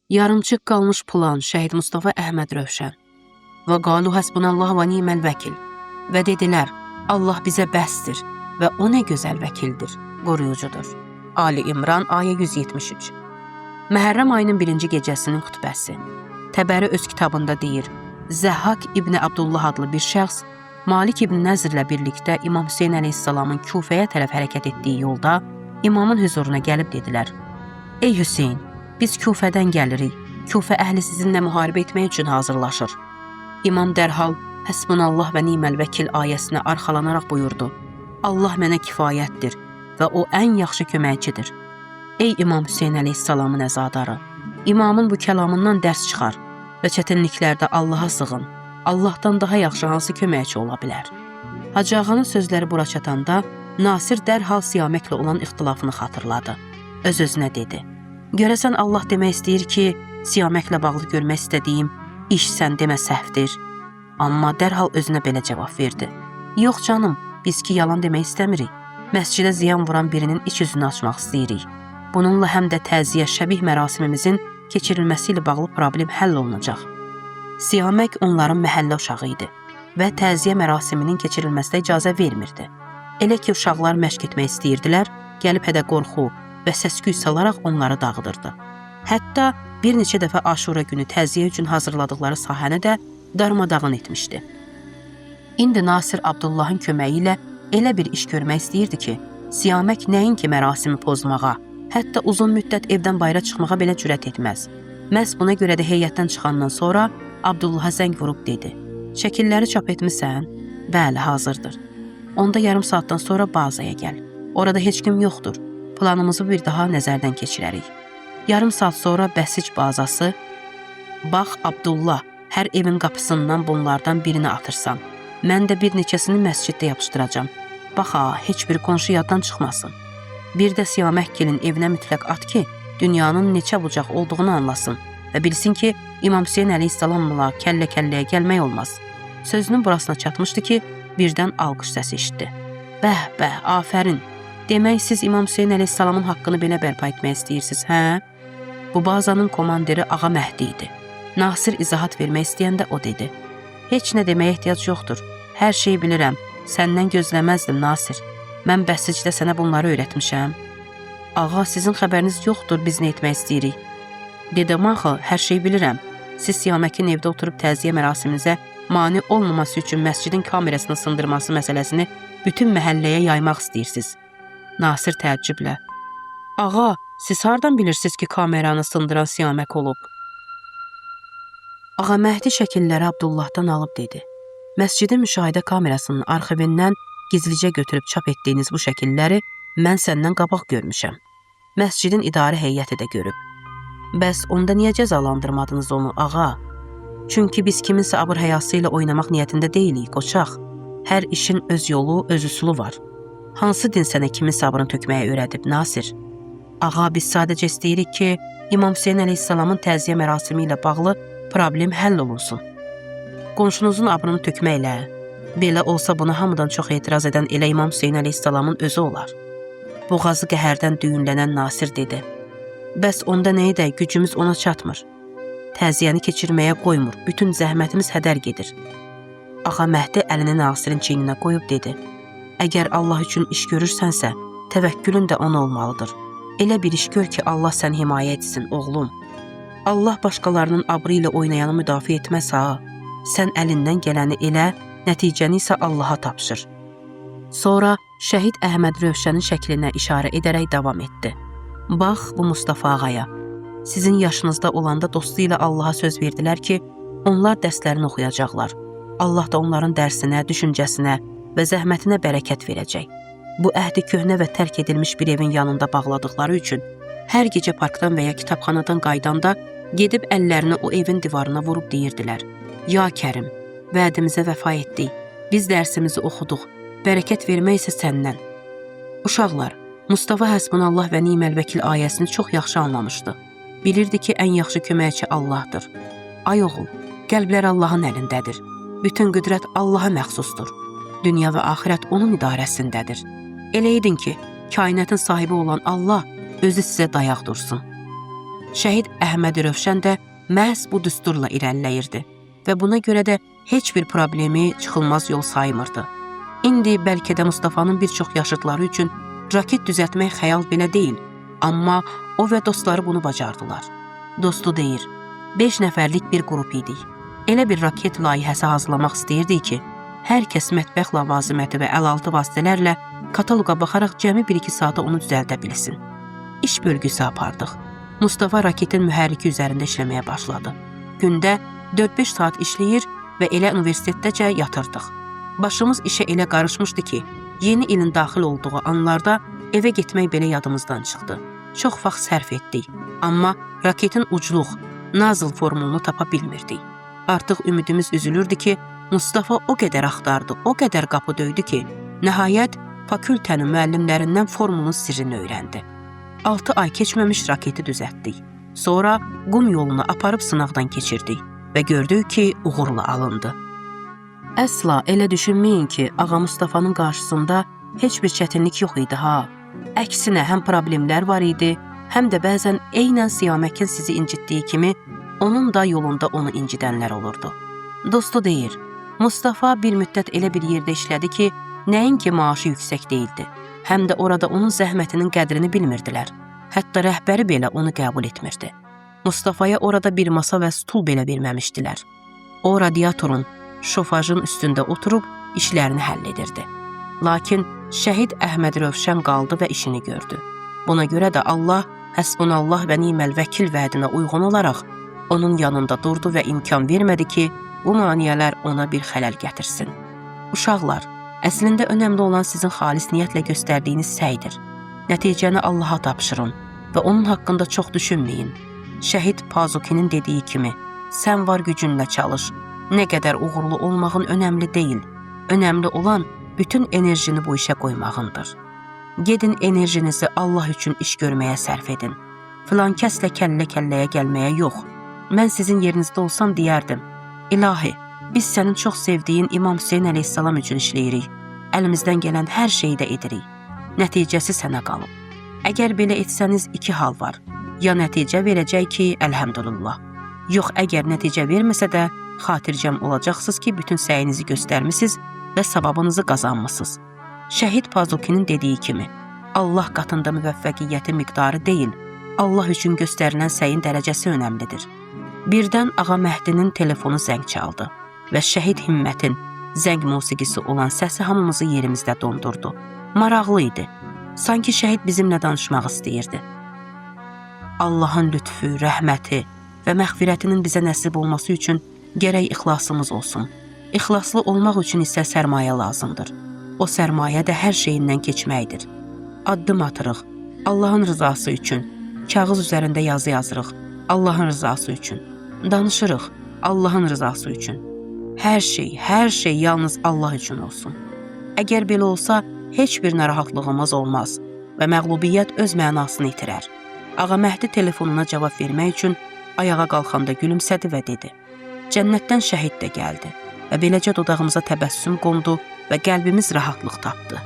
Yarımçıq qalmış plan şəhid Mustafa Əhməd Rövşən. Və qalu həsbunallah və ni'məl vəkil. Və dedilər, Allah bizə bəsdir və o nə gözəl vəkildir, qoruyucudur. Ali İmran, ayə 173. Məhərrəm ayının 1-ci gecəsinin xütbəsi. Təbəri öz kitabında deyir, Zəhhak İbni Abdullah adlı bir şəxs Malik İbn Nəzrlə birlikdə İmam Hüseyin əleyhissalamın Kufəyə tərəf hərəkət etdiyi yolda imamın hüzuruna gəlib dedilər, Ey Hüseyin, biz Kufədən gəlirik, Kufə əhli sizinlə müharibə etmək üçün hazırlaşır. İmam dərhal, Həsbunallah və ni'məl vəkil ayəsinə arxalanaraq buyurdu, Allah mənə kifayətdir və o ən yaxşı köməkçidir. Ey İmam Hüseyin əleyhissalamın əzadarı, imamın bu kəlamından dərs çıxar və çətinliklərdə Allaha sığın. Allahdan daha yaxşı hansı köməkçi ola bilər? Hacı Ağanın sözləri bura çatanda, Nasir dərhal Siyaməklə olan ixtilafını xatırladı. Öz-özünə dedi, görəsən Allah demək istəyir ki, Siyaməklə bağlı görmək istədiyim iş sən demə səhvdir. Amma dərhal özünə belə cavab verdi. Yox canım, biz ki yalan demək istəmirik. Məscidə ziyan vuran birinin iç üzünü açmaq istəyirik. Bununla həm də təziyə şəbih mərasimimizin keçirilməsi ilə bağlı problem həll olunacaq. Siyamək onların məhəllə uşağı idi və təziyə mərasiminin keçirilməsinə icazə vermirdi. Elə ki, uşaqlar məşq etmək istəyirdilər, gəlib hədə qorxu və səsküy salaraq onları dağıdırdı. Hətta bir neçə dəfə Aşura günü təziyə üçün hazırladıkları sahəni də darmadağın etmişdi. İndi Nasir Abdullahın köməyi ilə elə bir iş görmək istəyirdi ki, Siyamək nəinki mərasimi pozmağa, hətta uzun müddət evdən bayıra çıxmağa belə cürət etməz. Məhz buna görə də heyətdən çıxandan sonra Abdullaha zəng vurub dedi, şəkilləri çap etmisən? Bəli, hazırdır. Onda yarım saatdan sonra bazaya gəl. Orada heç kim yoxdur. Planımızı bir daha nəzərdən keçirərik. Yarım saat sonra Bəsic bazası, bax Abdullah, hər evin qapısından bunlardan birini atırsan. Mən də bir neçəsini məsciddə yapışdıracam. Bax ha, heç bir qonşu yaddan çıxmasın. Bir də Siyaməkgilin evinə mütləq at ki, dünyanın neçə bucaq olduğunu anlasın və bilsin ki, İmam Hüseyin əleyhissalamla kəllə-kəlləyə gəlmək olmaz. Sözünün burasına çatmışdı ki, birdən alqış səsi eşitdi. Bəh, bəh, afərin. Demək, siz İmam Hüseyin əleyhissalamın haqqını belə bərpa etmək istəyirsiniz, hə? Bu bazanın komandiri Ağa Məhdi idi. Nasir izahat vermək istəyəndə o dedi. Heç nə deməyə ehtiyac yoxdur. Hər şeyi bilirəm. Səndən gözləməzdim, Nasir. Mən Bəsicdə sənə bunları öyrətmişəm. Ağa, sizin xəbəriniz yoxdur, biz nə etmək istəyirik? Dedim, axı, hər şeyi bilirəm. Siz Siyaməkin evdə oturub təziyə mərasimizə mane olmaması üçün məscidin kamerasını sındırması məsələsini bütün məhəlləyə yaymaq istəyirsiniz. Nasir təəccüblə. Ağa, siz hardan bilirsiniz ki, kameranı sındıran Siyamək olub? Ağa Məhdi şəkilləri Abdullahdan alıb dedi. Məscidin müşahidə kamerasının arxivindən gizlicə götürüb çap etdiyiniz bu şəkilləri mən səndən qabaq görmüşəm. Məscidin idarə heyəti də görüb. Bəs onda niyə cəzalandırmadınız onu, ağa? Çünki biz kiminsə abır həyası ilə oynamaq niyyətində deyilik, qoçaq. Hər işin öz yolu, öz üsulu var. Hansı din sənə kimin sabrını tökməyə öyrədib, Nasir? Ağa, biz sadəcə istəyirik ki, İmam Hüseyin əleyhissalamın təziyə mərasimi ilə bağlı problem həll olunsun. Qonşunuzun abrını tökməklə, belə olsa buna hamıdan çox etiraz edən elə İmam Hüseyin əleyhissalamın özü olar. Boğazı qəhərdən düyünlənən Nasir dedi. Bəs onda nə edək, gücümüz ona çatmır. Təziyəni keçirməyə qoymur, bütün zəhmətimiz hədər gedir. Ağa Məhdi əlini Nasirin çiyninə qoyub dedi. Əgər Allah üçün iş görürsənsə, təvəkkülün də ona olmalıdır. Elə bir iş gör ki, Allah səni himayə etsin, oğlum. Allah başqalarının abrı ilə oynayanı müdafiə etməz ha. Sən əlindən gələni elə, nəticəni isə Allaha tapşır. Sonra şəhid Əhməd Rövşənin şəklinə işarə edərək davam etdi. Bax, bu Mustafa ağaya. Sizin yaşınızda olanda dostu ilə Allaha söz verdilər ki, onlar dərslərini oxuyacaqlar. Allah da onların dərsinə, düşüncəsinə və zəhmətinə bərəkət verəcək. Bu əhdi köhnə və tərk edilmiş bir evin yanında bağladıqları üçün hər gecə parkdan və ya kitabxanadan qaydanda gedib əllərini o evin divarına vurub deyirdilər. Ya Kərim, vədimizə vəfa etdik, biz dərsimizi oxuduq, bərəkət vermək isə səndən. Uşaqlar, Mustafa Həsbunallah və ni'məl vəkil ayəsini çox yaxşı anlamışdı. Bilirdi ki, ən yaxşı köməkçi Allahdır. Ay oğul, qəlblər Allahın əlindədir. Bütün qüdrət Allaha məxsusdur. Dünya və axirət onun idarəsindədir. Elə edin ki, kainatın sahibi olan Allah özü sizə dayaq dursun. Şəhid Əhməd Rövşən də məhz bu düsturla irəliləyirdi və buna görə də heç bir problemi çıxılmaz yol saymırdı. İndi bəlkə də Mustafanın bir çox yaşıdları üçün raket düzəltmək xəyal belə deyil, amma o və dostları bunu bacardılar. Dostu deyir, 5 nəfərlik bir qrup idik. Elə bir raket layihəsi hazırlamaq istəyirdik ki, hər kəs mətbəx lavazıməti və əlaltı vasitələrlə kataloqa baxaraq cəmi 1-2 saata onu düzəldə bilsin. İş bölgüsü apardıq. Mustafa raketin mühərriki üzərində işləməyə başladı. Gündə 4-5 saat işləyir və elə universitetdəcə yatırdıq. Başımız işə elə qarışmışdı ki, yeni ilin daxil olduğu anlarda evə getmək belə yadımızdan çıxdı. Çox vaxt sərf etdik, amma raketin ucluq, nazil formulunu tapa bilmirdik. Artıq ümidimiz üzülürdü ki, Mustafa o qədər axtardı, o qədər qapı döydü ki, nəhayət fakültənin müəllimlərindən formulun sirrini öyrəndi. 6 ay keçməmiş raketi düzəltdik. Sonra qum yolunu aparıb sınaqdan keçirdik və gördük ki, uğurla alındı. Əsla elə düşünməyin ki, Ağa Mustafanın qarşısında heç bir çətinlik yox idi ha. Əksinə həm problemlər var idi, həm də bəzən eynən Siyaməkin sizi incitdiyi kimi onun da yolunda onu incidənlər olurdu. Dostu deyir, Mustafa bir müddət elə bir yerdə işlədi ki, nəinki maaşı yüksək deyildi, həm də orada onun zəhmətinin qədrini bilmirdilər. Hətta rəhbəri belə onu qəbul etmirdi. Mustafaya orada bir masa və stul belə verməmişdilər. O radiatorun, şofajın üstündə oturub işlərini həll edirdi. Lakin şəhid Əhməd Rövşən qaldı və işini gördü. Buna görə də Allah həsbunallah və ni'məl vəkil vədinə uyğun olaraq onun yanında durdu və imkan vermədi ki, bu maniyələr ona bir xələl gətirsin. Uşaqlar, əslində önəmli olan sizin xalis niyyətlə göstərdiyiniz səydir. Nəticəni Allaha tapşırın və onun haqqında çox düşünməyin. Şəhid Pazukinin dediyi kimi, sən var gücünlə çalış. Nə qədər uğurlu olmağın önəmli deyil. Önəmli olan bütün enerjini bu işə qoymağındır. Gedin enerjinizi Allah üçün iş görməyə sərf edin. Filan kəslə kəllə-kəlləyə gəlməyə yox. Mən sizin yerinizdə olsam deyərdim, İlahi, biz sənin çox sevdiyin İmam Hüseyin əleyhissalam üçün işləyirik. Əlimizdən gələn hər şeyi də edirik. Nəticəsi sənə qalıb. Əgər belə etsəniz 2 hal var. Ya nəticə verəcək ki, əlhəmdülillah. Yox, əgər nəticə verməsə də xatircəm olacaqsınız ki, bütün səyinizi göstərmisiniz və savabınızı qazanmısınız. Şəhid Pazukinin dediyi kimi, Allah qatında müvəffəqiyyətin miqdarı deyil, Allah üçün göstərilən səyin dərəcəsi önəmlidir. Birdən Ağa Məhdinin telefonu zəng çaldı və şəhid Himmətin zəng musiqisi olan səsi hamımızı yerimizdə dondurdu. Maraqlı idi. Sanki şəhid bizimlə danışmaq istəyirdi. Allahın lütfü, rəhməti və məğfirətinin bizə nəsib olması üçün gərək ixlasımız olsun. İxlaslı olmaq üçün isə sərmayə lazımdır. O sərmayə də hər şeyindən keçməkdir. Addım atırıq, Allahın rızası üçün. Kağız üzərində yazı yazırıq, Allahın rızası üçün. Danışırıq, Allahın rızası üçün. Hər şey yalnız Allah üçün olsun. Əgər belə olsa, heç bir narahatlığımız olmaz və məğlubiyyət öz mənasını itirər. Ağa Məhdi telefonuna cavab vermək üçün ayağa qalxanda gülümsədi və dedi, cənnətdən şəhid də gəldi və beləcə dodağımıza təbəssüm qondu və qəlbimiz rahatlıq tapdı.